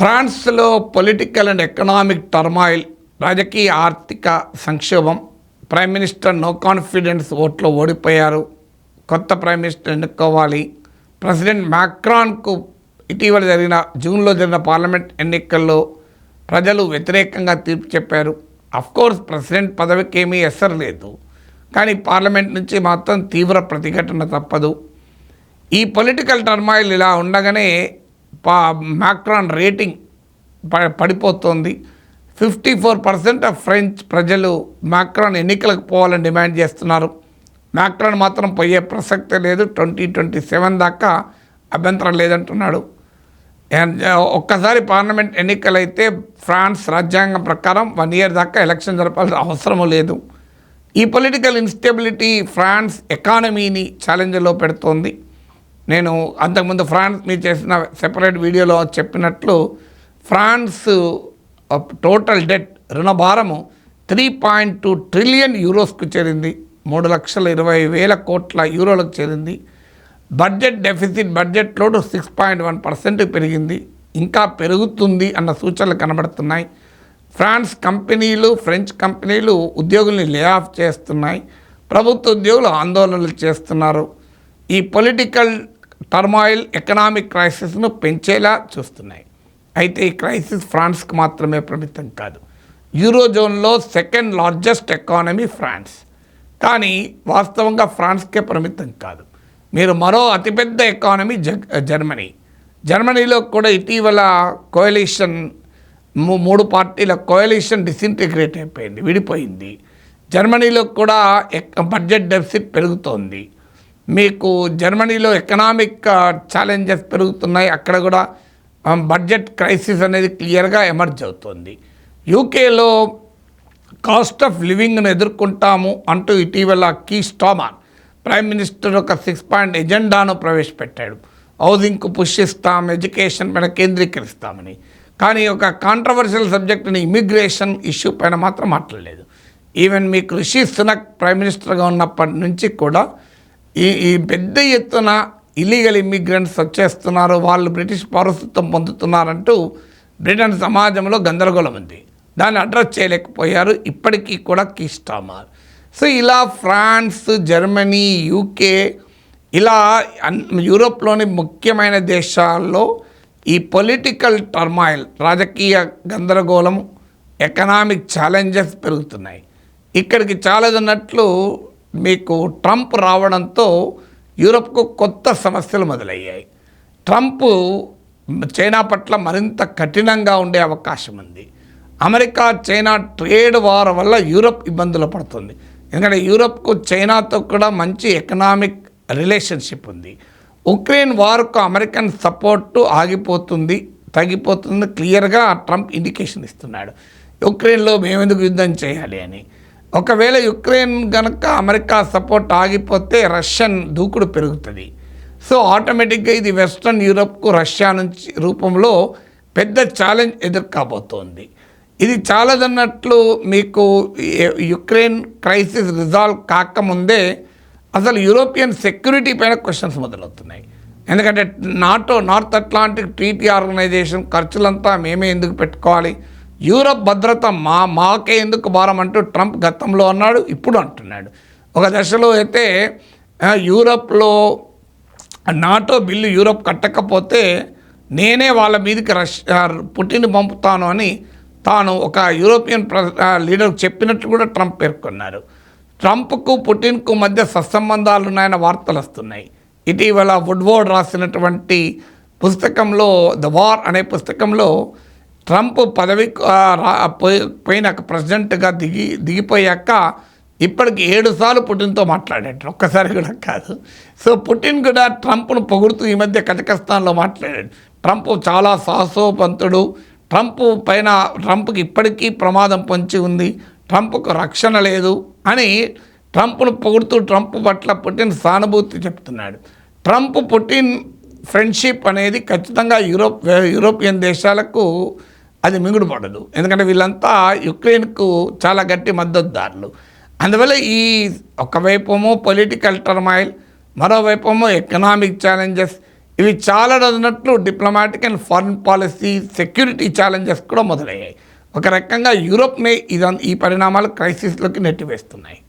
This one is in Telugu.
ఫ్రాన్స్లో పొలిటికల్ అండ్ ఎకనామిక్ టర్మాయిల్, రాజకీయ ఆర్థిక సంక్షోభం. ప్రైమ్ మినిస్టర్ నో కాన్ఫిడెన్స్ ఓట్లో ఓడిపోయారు. కొత్త ప్రైమ్ మినిస్టర్ ఎన్నుకోవాలి. ప్రెసిడెంట్ మ్యాక్రాన్కు ఇటీవల జూన్లో జరిగిన పార్లమెంట్ ఎన్నికల్లో ప్రజలు వ్యతిరేకంగా తీర్పు చెప్పారు. అఫ్కోర్స్ ప్రెసిడెంట్ పదవికి ఏమీ ఎసరు లేదు, కానీ పార్లమెంట్ నుంచి మాత్రం తీవ్ర ప్రతిఘటన తప్పదు. ఈ పొలిటికల్ టర్మాయిల్ ఇలా ఉండగానే మ్యాక్రాన్ రేటింగ్ పడిపోతుంది. 54% ఆఫ్ ఫ్రెంచ్ ప్రజలు మ్యాక్రాన్ ఎన్నికలకు పోవాలని డిమాండ్ చేస్తున్నారు. మ్యాక్రాన్ మాత్రం పోయే ప్రసక్తే లేదు. 2027 దాకా అభ్యంతరం లేదంటున్నాడు. ఒక్కసారి పార్లమెంట్ ఎన్నికలైతే ఫ్రాన్స్ రాజ్యాంగం ప్రకారం 1 year దాకా ఎలక్షన్ జరపాల్సిన అవసరం లేదు. ఈ పొలిటికల్ ఇన్స్టెబిలిటీ ఫ్రాన్స్ ఎకానమీని ఛాలెంజ్లో పెడుతోంది. నేను అంతకుముందు ఫ్రాన్స్ మీరు చేసిన సెపరేట్ వీడియోలో చెప్పినట్లు ఫ్రాన్స్ టోటల్ డెట్ రుణభారము 3.2 ట్రిలియన్ యూరోస్కు చేరింది. 3,20,000 కోట్ల యూరోలకు చేరింది. బడ్జెట్ లోటు 6.1% పెరిగింది. ఇంకా పెరుగుతుంది అన్న సూచనలు కనబడుతున్నాయి. ఫ్రెంచ్ కంపెనీలు ఉద్యోగుల్ని లే ఆఫ్ చేస్తున్నాయి. ప్రభుత్వ ఉద్యోగులు ఆందోళనలు చేస్తున్నారు. ఈ పొలిటికల్ టర్మాయిల్ ఎకనామిక్ క్రైసిస్ను పెంచేలా చూస్తున్నాయి. అయితే ఈ క్రైసిస్ ఫ్రాన్స్కి మాత్రమే పరిమితం కాదు. యూరోజోన్లో 2nd లార్జెస్ట్ ఎకానమీ ఫ్రాన్స్, కానీ వాస్తవంగా ఫ్రాన్స్కే పరిమితం కాదు. మీరు మరో అతిపెద్ద ఎకానమీ జర్మనీలో కూడా ఇటీవల కోయలిషన్ 3 పార్టీల కోయలిషన్ డిసింటిగ్రేట్ అయిపోయింది, విడిపోయింది. జర్మనీలో కూడా బడ్జెట్ డెఫిసిట్ పెరుగుతోంది. మీకు జర్మనీలో ఎకనామిక్ ఛాలెంజెస్ పెరుగుతున్నాయి. అక్కడ కూడా బడ్జెట్ క్రైసిస్ అనేది క్లియర్గా ఎమర్జ్ అవుతుంది. యూకేలో కాస్ట్ ఆఫ్ లివింగ్ను ఎదుర్కొంటాము అంటూ ఇటీవల కీర్ స్టార్మర్ ప్రైమ్ మినిస్టర్ ఒక 6-point ఎజెండాను ప్రవేశపెట్టాడు. హౌసింగ్కు పుష్ ఇస్తాం, ఎడ్యుకేషన్ పైన కేంద్రీకరిస్తామని. కానీ ఒక కాంట్రవర్షియల్ సబ్జెక్టుని ఇమిగ్రేషన్ ఇష్యూ పైన మాత్రం మాట్లాడలేదు. ఈవెన్ మీకు రిషి సునక్ ప్రైమ్ మినిస్టర్గా ఉన్నప్పటి నుంచి కూడా ఈ పెద్ద ఎత్తున ఇల్లీగల్ ఇమ్మిగ్రెంట్స్ వచ్చేస్తున్నారు, వాళ్ళు బ్రిటిష్ పౌరసత్వం పొందుతున్నారంటూ బ్రిటన్ సమాజంలో గందరగోళం ఉంది. దాన్ని అడ్రస్ చేయలేకపోయారు ఇప్పటికీ కూడా కీర్ స్టార్మర్. సో ఇలా ఫ్రాన్స్, జర్మనీ, యూకే ఇలా యూరోప్లోని ముఖ్యమైన దేశాల్లో ఈ పొలిటికల్ టర్మాయిల్, రాజకీయ గందరగోళం, ఎకనామిక్ ఛాలెంజెస్ పెరుగుతున్నాయి. ఇక్కడికి చాలదన్నట్లు మీకు ట్రంప్ రావడంతో యూరప్కు కొత్త సమస్యలు మొదలయ్యాయి. ట్రంప్ చైనా పట్ల మరింత కఠినంగా ఉండే అవకాశం ఉంది. అమెరికా చైనా ట్రేడ్ వార్ వల్ల యూరప్ ఇబ్బందులు పడుతుంది. ఎందుకంటే యూరప్కు చైనాతో కూడా మంచి ఎకనామిక్ రిలేషన్షిప్ ఉంది. ఉక్రెయిన్ వార్కు అమెరికన్ సపోర్టు తగ్గిపోతుంది క్లియర్గా ట్రంప్ ఇండికేషన్ ఇస్తున్నాడు. ఉక్రెయిన్లో మేమెందుకు యుద్ధం చేయాలి అని. ఒకవేళ యుక్రెయిన్ కనుక అమెరికా సపోర్ట్ ఆగిపోతే రష్యన్ దూకుడు పెరుగుతుంది. సో ఆటోమేటిక్గా ఇది వెస్ట్రన్ యూరప్కు రష్యా నుంచి రూపంలో పెద్ద ఛాలెంజ్ ఎదుర్కోబోతోంది. ఇది చాలదన్నట్లు మీకు యుక్రెయిన్ క్రైసిస్ రిజాల్వ్ కాకముందే అసలు యూరోపియన్ సెక్యూరిటీ పైన క్వశ్చన్స్ మొదలవుతున్నాయి. ఎందుకంటే నార్త్ అట్లాంటిక్ ట్రీటీ ఆర్గనైజేషన్ ఖర్చులంతా మేమే ఎందుకు పెట్టుకోవాలి, యూరప్ భద్రత మాకే ఎందుకు భారం అంటూ ట్రంప్ గతంలో అన్నాడు, ఇప్పుడు అంటున్నాడు. ఒక దశలో అయితే యూరప్లో నాటో బిల్లు యూరప్ కట్టకపోతే నేనే వాళ్ళ మీదకి పుటిన్ పంపుతాను అని తాను ఒక యూరోపియన్ లీడర్కి చెప్పినట్టు కూడా ట్రంప్ పేర్కొన్నారు. ట్రంప్కు పుటిన్కు మధ్య సత్సంబంధాలు ఉన్నాయన్న వార్తలు వస్తున్నాయి. ఇటీవల వుడ్వర్డ్ రాసినటువంటి పుస్తకంలో ద వార్ అనే పుస్తకంలో ట్రంప్ పదవి పోయిన ప్రెసిడెంట్గా దిగిపోయాక ఇప్పటికి 7 సార్లు పుటిన్తో మాట్లాడాడు, ఒక్కసారి కూడా కాదు. సో పుటిన్ కూడా ట్రంప్ను పొగుడుతూ ఈ మధ్య కజకస్తాన్లో మాట్లాడాడు. ట్రంప్ చాలా సాహసోపంతుడు, ట్రంప్కి ఇప్పటికీ ప్రమాదం పొంచి ఉంది, ట్రంప్కు రక్షణ లేదు అని ట్రంప్ను పొగుడుతూ ట్రంప్ పట్ల పుటిన్ సానుభూతి చెప్తున్నాడు. పుటిన్ ఫ్రెండ్షిప్ అనేది ఖచ్చితంగా యూరోపియన్ దేశాలకు అది మింగుడు పడదు. ఎందుకంటే వీళ్ళంతా యుక్రెయిన్కు చాలా గట్టి మద్దతుదారులు. అందువల్ల ఒకవైపేమో పొలిటికల్ టర్మాయిల్, మరోవైపేమో ఎకనామిక్ ఛాలెంజెస్, ఇవి చాలా రోజునట్లు diplomatic and foreign policy security challenges కూడా మొదలయ్యాయి. ఒక రకంగా యూరోప్ని ఈ పరిణామాలు క్రైసిస్లోకి నెట్టివేస్తున్నాయి.